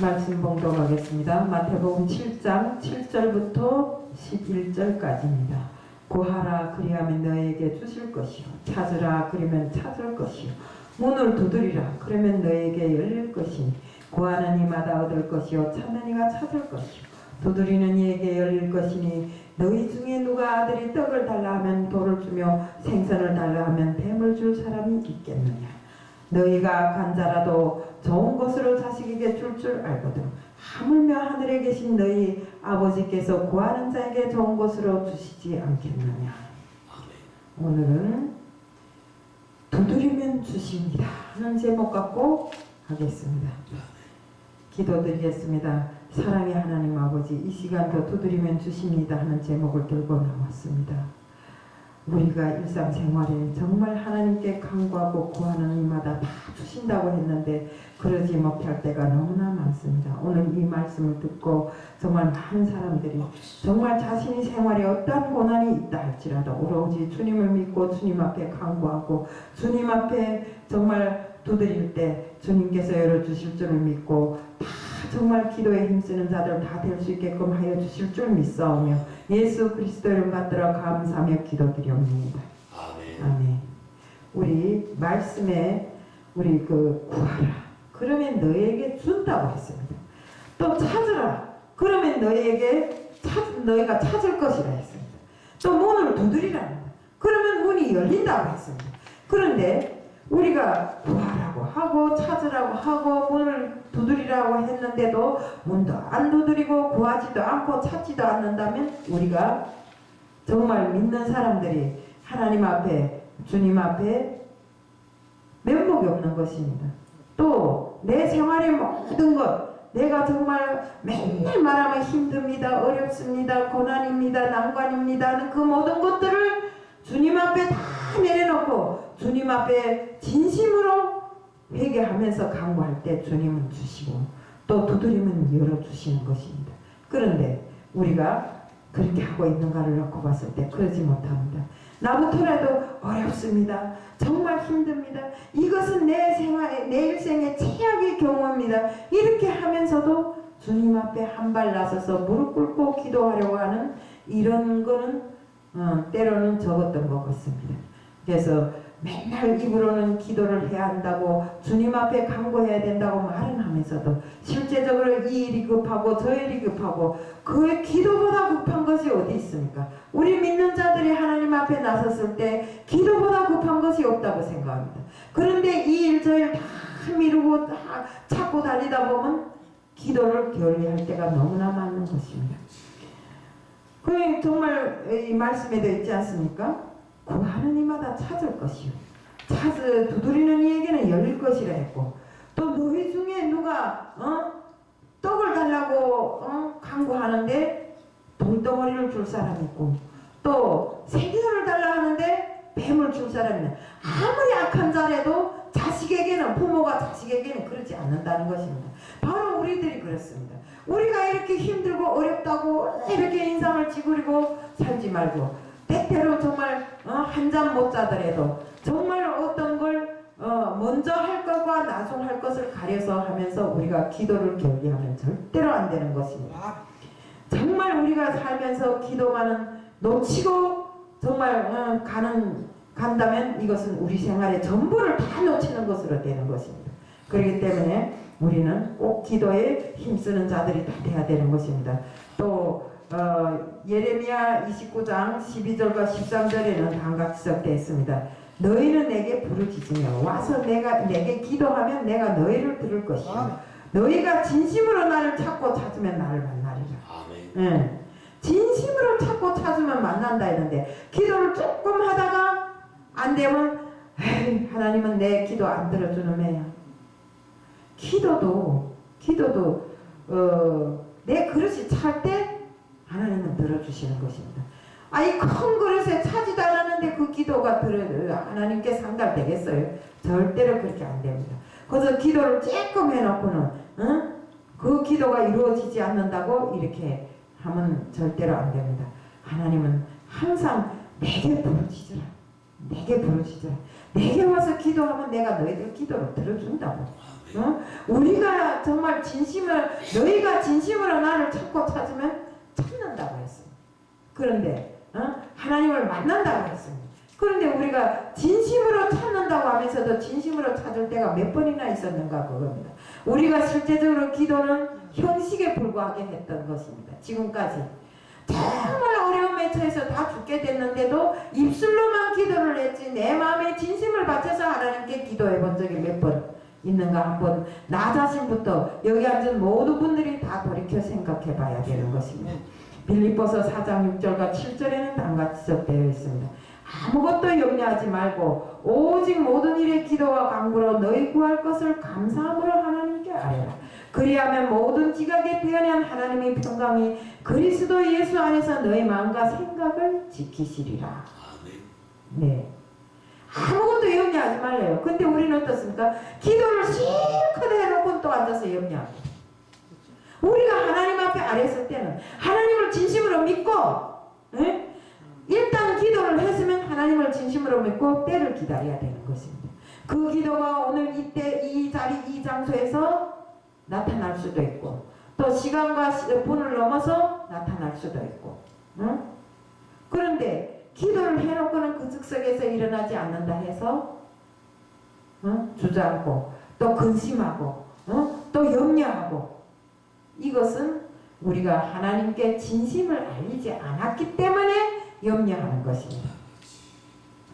말씀 봉독하겠습니다. 마태복음 7장 7절부터 11절까지입니다. 구하라 그리하면 너에게 주실 것이요 찾으라 그러면 찾을 것이요 문을 두드리라 그러면 너에게 열릴 것이니 구하는 이마다 얻을 것이요 찾는 이가 찾을 것이요 두드리는 이에게 열릴 것이니 너희 중에 누가 아들이 떡을 달라 하면 돌을 주며 생선을 달라 하면 뱀을 줄 사람이 있겠느냐. 너희가 간자라도 좋은 것으로 자식에게 줄 알거든 하물며 하늘에 계신 너희 아버지께서 구하는 자에게 좋은 것으로 주시지 않겠느냐. 오늘은 두드리면 주십니다 하는 제목 갖고 하겠습니다. 기도드리겠습니다. 사랑의 하나님 아버지, 이 시간도 두드리면 주십니다 하는 제목을 들고 나왔습니다. 우리가 일상생활에 정말 하나님께 간구하고 구하는 이마다 다 주신다고 했는데 그러지 못할 때가 너무나 많습니다. 오늘 이 말씀을 듣고 정말 많은 사람들이 정말 자신이 생활에 어떠한 고난이 있다 할지라도 오로지 주님을 믿고 주님 앞에 간구하고 주님 앞에 정말 두드릴 때 주님께서 열어주실 줄을 믿고 다 정말 기도에 힘쓰는 자들 다 될 수 있게끔 하여 주실 줄 믿사오며 예수 그리스도 이름 받들어 감사하며 기도드리옵나이다. 아멘. 우리 말씀에 우리 구하라 그러면 너에게 준다고 했습니다. 또 찾으라 그러면 너희가 찾을 것이라 했습니다. 또 문을 두드리라 그러면 문이 열린다고 했습니다. 그런데 우리가 구하라고 하고 찾으라고 하고 문을 두드리라고 했는데도 문도 안 두드리고 구하지도 않고 찾지도 않는다면 우리가 정말 믿는 사람들이 하나님 앞에 주님 앞에 면목이 없는 것입니다. 또 내 생활의 모든 것 내가 정말 맨날 말하면 힘듭니다 어렵습니다 고난입니다 난관입니다 하는 그 모든 것들을 주님 앞에 다 내려놓고 주님 앞에 진심으로 회개하면서 간구할 때 주님은 주시고 또 두드리면 열어주시는 것입니다. 그런데 우리가 그렇게 하고 있는가를 놓고 봤을 때 그러지 못합니다. 나부터라도 어렵습니다. 정말 힘듭니다. 이것은 내 일생의 최악의 경우입니다. 이렇게 하면서도 주님 앞에 한 발 나서서 무릎 꿇고 기도하려고 하는 이런 거는 때로는 적었던 것 같습니다. 그래서 맨날 입으로는 기도를 해야 한다고 주님 앞에 간구해야 된다고 말은 하면서도 실제적으로 이 일이 급하고 저 일이 급하고 그 기도보다 급한 것이 어디 있습니까? 우리 믿는 자들이 하나님 앞에 나섰을 때 기도보다 급한 것이 없다고 생각합니다. 그런데 이 일 저 일 다 미루고 다 찾고 다니다 보면 기도를 게을리할 때가 너무나 많은 것입니다. 그 정말 이 말씀에도 있지 않습니까? 구하는 이마다 찾을 것이요 두드리는 이에게는 열릴 것이라 했고 또 너희 중에 누가 떡을 달라고 간구하는데 돌덩어리를 줄 사람이 있고 또 생선을 달라 하는데 뱀을 줄 사람이 있는 아무리 악한 자라도 자식에게는 부모가 자식에게는 그러지 않는다는 것입니다. 바로 우리들이 그렇습니다. 우리가 이렇게 힘들고 어렵다고 이렇게 인상을 찌푸리고 살지 말고 때때로 정말 한 잠 못 자더라도 정말 어떤 걸 먼저 할 것과 나중 할 것을 가려서 하면서 우리가 기도를 게을리하면 절대로 안 되는 것입니다. 정말 우리가 살면서 기도만은 놓치고 정말 간다면 이것은 우리 생활의 전부를 다 놓치는 것으로 되는 것입니다. 그렇기 때문에 우리는 꼭 기도에 힘쓰는 자들이 다 돼야 되는 것입니다. 또 예레미야 29장 12절과 13절에는 다음같이 적되어 있습니다. 너희는 내게 부르짖으며 와서 내게 기도하면 내가 너희를 들을 것이요 너희가 진심으로 나를 찾고 찾으면 나를 만나리라. 아멘. 진심으로 찾고 찾으면 만난다 했는데 기도를 조금 하다가 안 되면 하나님은 내 기도 안 들어주는 애야. 기도도 내 그릇이 찰 때 하나님은 들어주시는 것입니다. 이 큰 그릇에 차지도 않았는데 그 기도가 하나님께 상달되겠어요? 절대로 그렇게 안 됩니다. 그래서 기도를 조금 해놓고는 그 기도가 이루어지지 않는다고 이렇게 하면 절대로 안 됩니다. 하나님은 항상 내게 부르짖으라. 내게 와서 기도하면 내가 너희들 기도를 들어준다고. 우리가 정말 너희가 진심으로 나를 찾고 찾으면 찾는다고 했습니다. 그런데 하나님을 만난다고 했습니다. 그런데 우리가 진심으로 찾는다고 하면서도 진심으로 찾을 때가 몇 번이나 있었는가 그겁니다. 우리가 실제적으로 기도는 형식에 불과하게 했던 것입니다. 지금까지 정말 어려움에 처해서 다 죽게 됐는데도 입술로만 기도를 했지 내 마음에 진심을 바쳐서 하나님께 기도해 본 적이 몇 번 있는가 한번 나 자신부터 여기 앉은 모든 분들이 다 돌이켜 생각해 봐야 되는 것입니다. 빌립보서 4장 6절과 7절에는 다음같이 적되어 있습니다. 아무것도 염려하지 말고 오직 모든 일에 기도와 간구로 너희 구할 것을 감사함으로 하나님께 아뢰라. 그리하면 모든 지각에 태어난 하나님의 평강이 그리스도 예수 안에서 너희 마음과 생각을 지키시리라. 네. 아무것도 염려하지 말래요. 근데 우리는 어떻습니까? 기도를 실컷 해놓고 또 앉아서 염려합니다. 우리가 하나님 앞에 아랬을 때는 하나님을 진심으로 믿고 일단 기도를 했으면 하나님을 진심으로 믿고 때를 기다려야 되는 것입니다. 그 기도가 오늘 이때 이 자리 이 장소에서 나타날 수도 있고 또 시간과 분을 넘어서 나타날 수도 있고 그런데 기도를 해놓고는 그 즉석에서 일어나지 않는다 해서 주저앉고 또 근심하고 또 염려하고 이것은 우리가 하나님께 진심을 알리지 않았기 때문에 염려하는 것입니다.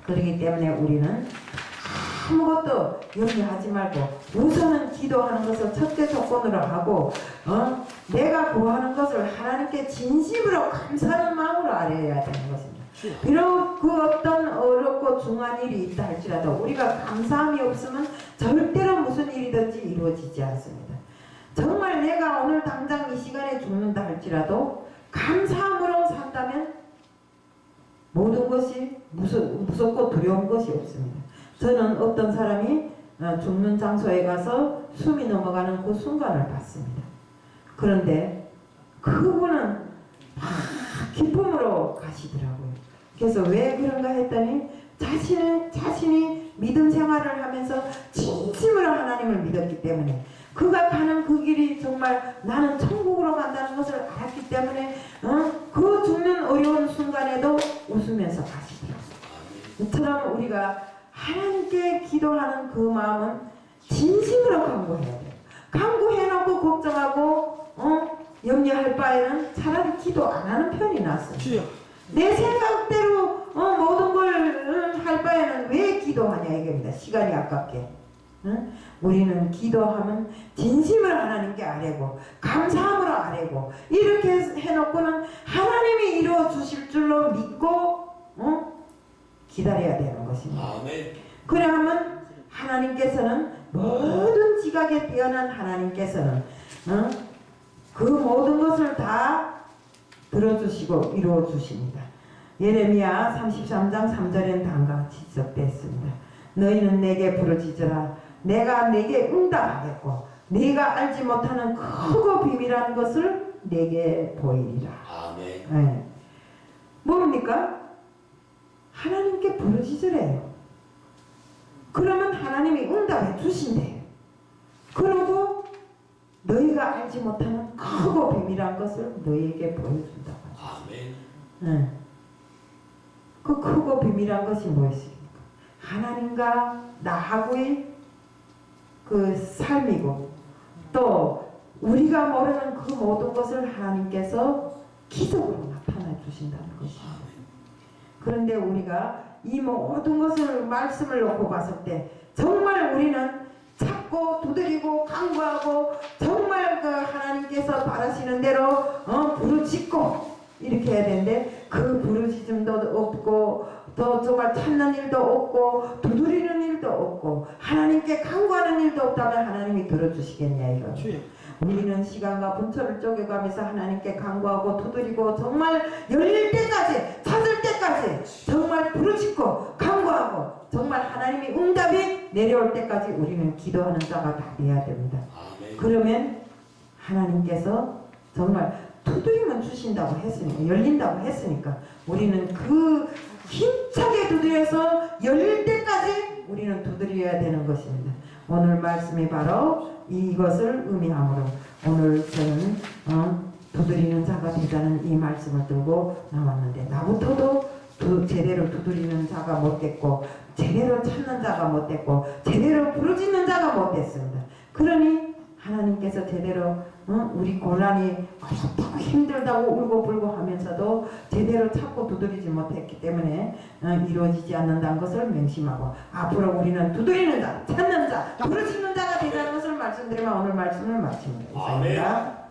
그렇기 때문에 우리는 아무것도 염려하지 말고 우선은 기도하는 것을 첫째 조건으로 하고 내가 구하는 것을 하나님께 진심으로 감사하는 마음으로 아뢰어야 되는 것입니다. 비록 그 어떤 어렵고 중한 일이 있다 할지라도 우리가 감사함이 없으면 절대로 무슨 일이든지 이루어지지 않습니다. 정말 내가 오늘 당장 이 시간에 죽는다 할지라도 감사함으로 산다면 모든 것이 무섭고 두려운 것이 없습니다. 저는 어떤 사람이 죽는 장소에 가서 숨이 넘어가는 그 순간을 봤습니다. 그런데 그분은 기쁨으로 가시더라고요. 그래서 왜 그런가 했더니 자신이 믿음 생활을 하면서 진심으로 하나님을 믿었기 때문에 그가 가는 그 길이 정말 나는 천국으로 간다는 것을 알았기 때문에 그 죽는 어려운 순간에도 웃으면서 가시더라고요. 이처럼 우리가 하나님께 기도하는 그 마음은 진심으로 간구해야 돼요. 간구해놓고 걱정하고 염려할 바에는 차라리 기도 안 하는 편이 낫습니다. 내 생각대로 모든 걸 할 바에는 왜 기도하냐 이겁니다. 시간이 아깝게. 우리는 기도하면 진심을 하나님께 아뢰고 감사함으로 아뢰고 이렇게 해놓고는 하나님이 이루어 주실 줄로 믿고 기다려야 되는 것입니다. 그러면 하나님께서는 모든 지각에 뛰어난 하나님께서는 그 모든 것을 다 들어주시고 이루어 주십니다. 예레미야 33장 3절엔 다음과 같이 기록되었습니다. 너희는 내게 부르짖으라. 내가 내게 응답하겠고 네가 알지 못하는 크고 비밀한 것을 내게 보이리라. 아멘. 네. 뭡니까? 하나님께 부르짖으래요. 그러면 하나님이 응답해 주신대요. 그리고 너희가 알지 못하는 크고 비밀한 것을 너희에게 보여준다고 하죠. 아멘. 네. 그 크고 비밀한 것이 무엇입니까? 하나님과 나하고의 그 삶이고 또 우리가 모르는 그 모든 것을 하나님께서 기적으로 나타내 주신다는 것입니다. 그런데 우리가 이 모든 것을 말씀을 놓고 봤을 때 정말 우리는 찾고 두드리고 간구하고 정말 그 하나님께서 바라시는 대로 부르짖고 이렇게 해야 되는데 그 부르짖음도 없고 또 정말 찾는 일도 없고 두드리는 일도 없고 하나님께 간구하는 일도 없다면 하나님이 들어주시겠냐 이거. 우리는 시간과 분초를 쪼개가면서 하나님께 간구하고 두드리고 정말 열릴 때까지 찾을 때까지 정말 부르짖고 간구하고 정말 하나님이 응답이 내려올 때까지 우리는 기도하는 자가 다 돼야 됩니다. 그러면 하나님께서 정말 두드리면 주신다고 했으니까 열린다고 했으니까 우리는 그 힘차게 두드려서 열릴 때까지 우리는 두드려야 되는 것입니다. 오늘 말씀이 바로 이것을 의미하므로 오늘 저는 두드리는 자가 되자는 이 말씀을 들고 나왔는데 나부터도 제대로 두드리는 자가 못됐고 제대로 찾는 자가 못됐고 제대로 부르짖는 자가 못됐습니다. 그러니 하나님께서 제대로 우리 곤란이 어렵다고 힘들다고 울고불고 하면서도 제대로 찾고 두드리지 못했기 때문에 이루어지지 않는다는 것을 명심하고 앞으로 우리는 두드리는 자, 찾는 자, 부르짖는 자가 되자는 것을 말씀드리며 오늘 말씀을 마칩니다. 아멘.